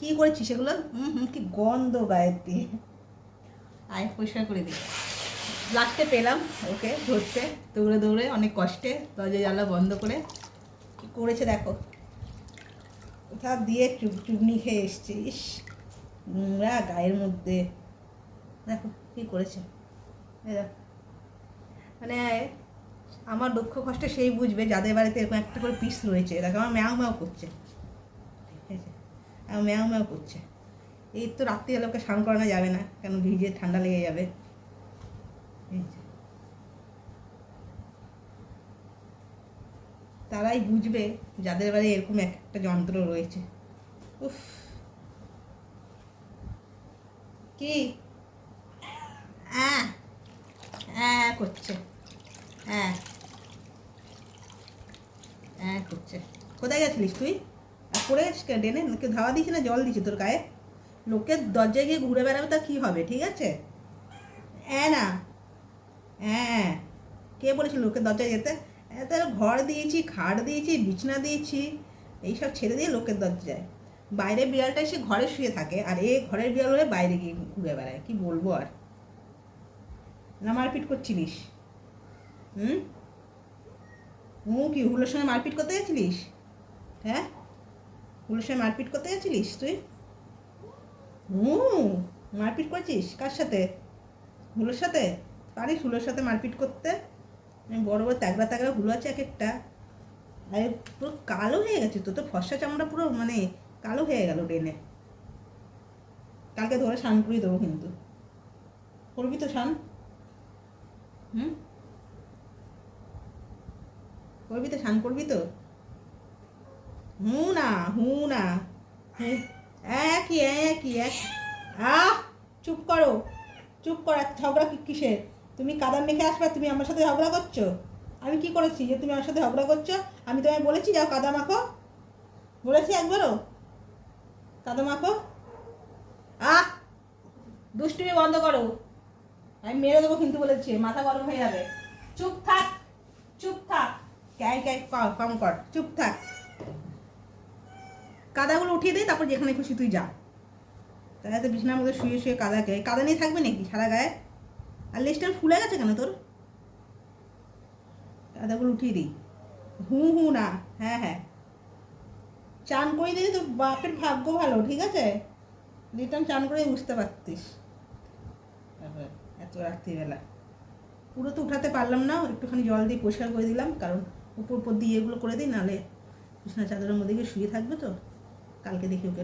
কী করেছিস সেগুলো? কি গন্ধ গায়ের দিয়ে। আয় পরিষ্কার করে দিই। লাস্টে পেলাম ওকে ধরতে, দৌড়ে দৌড়ে অনেক কষ্টে দরজা জানলা বন্ধ করে। কী করেছে দেখো, কোথাও দিয়ে চুগনি খেয়ে এসছে। ইস, নোংরা গায়ের মধ্যে। দেখো কী করেছে। মানে আমার দুঃখ কষ্ট সেই বুঝবে যাদের বাড়িতে এরকম একটা করে পিস রয়েছে। দেখো আমার ম্যাও ম্যাও করছে, ঠিক আছে, আমার ম্যাও ম্যাও করছে। এই তো রাত্রিবেলা ওকে স্নান করানো যাবে না, কেন ভিজে ঠান্ডা লেগে যাবে। তারাই বুঝবে যাদের বাড়ি এরকম একটা যন্ত্র রয়েছে। উফ, কি হ্যাঁ হ্যাঁ করছে, হ্যাঁ হ্যাঁ করছে। কোথায় গেছিলিস তুই? আর পড়ে গেছিস ডেনে? কেউ ধাওয়া দিয়েছে না জল দিয়েছে তোর গায়ে? লোকের দরজায় গিয়ে ঘুরে বেড়াবে তা কী হবে, ঠিক আছে? হ্যাঁ না, হ্যাঁ, কে বলেছিল লোকের দরজায় যেতে? তার ঘর দিয়েছি, খাট দিয়েছি, বিছনা দিয়েছি, এইসব ছেড়ে দিয়ে লোকের দরজায়। বাইরে বিড়ালটা এসে ঘরে শুয়ে থাকে, আর এ ঘরের বিড়াল হয়ে বাইরে গিয়ে ঘুরে বেড়ায়। কি বলবো আর। না মারপিট করছিলিস? হুম কি হুলোর সঙ্গে মারপিট করতে গেছিলিস? হ্যাঁ, হুলোর সঙ্গে মারপিট করতে গেছিলিস তুই? মারপিট করছিস কার সাথে? হুলোর সাথে? পারিস হুলোর সাথে মারপিট করতে? বড় বড় তাগড়া তাগড়া হুলো আছে এক একটা। আরে পুরো কালো হয়ে গেছে, তো ফর্সা চামড়া পুরো মানে কালো হয়ে গেল ডেনে। কালকে ধরে স্নান করিয়ে দেবো কিন্তু। করবি তো স্নান? করবি তো স্নান, করবি তো? না না, একই একই এক। আহ, চুপ করো, চুপ কর। ঝগড়া কিসের? তুমি কাদা মেখে আসবে, তুমি আমার সাথে ঝগড়া করছো? আমি কি করেছি যে তুমি আমার সাথে ঝগড়া করছো? আমি তোমায় বলেছি যাও কাদা মাখো? বলেছি একবারও কাদা মাখো? আহ, দুষ্টুমি বন্ধ করো, আমি মেরে দেবো কিন্তু বলেছি, মাথা গরম হয়ে যাবে। চুপ থাক, চুপ থাক, ক্যাই ক্যাই কম কর, চুপ থাক। কাদাগুলো উঠিয়ে দে, তারপর যেখানে খুশি তুই যা। তাহলে তো বিছানার মধ্যে শুয়ে শুয়ে কাদা নিয়ে থাকবে নাকি সারা গায়ে? আর লেজটা ফুলে গেছে কেন তোর? কাদাগুলো উঠিয়ে দিই। না, হ্যাঁ হ্যাঁ, চান করে দিলে তোর বাপের ভাগ্য ভালো, ঠিক আছে? দিতাম চান করে বুঝতে পারতিস। এত রাত্রিবেলা পুরো তো উঠাতে পারলাম না, একটুখানি জল দিয়ে পরিষ্কার করে দিলাম, কারণ উপর উপর দিয়ে এগুলো করে দিই, নাহলে বিছানা চাদরের মধ্যে গিয়ে শুয়ে থাকবে তো। কালকে দেখি ওকে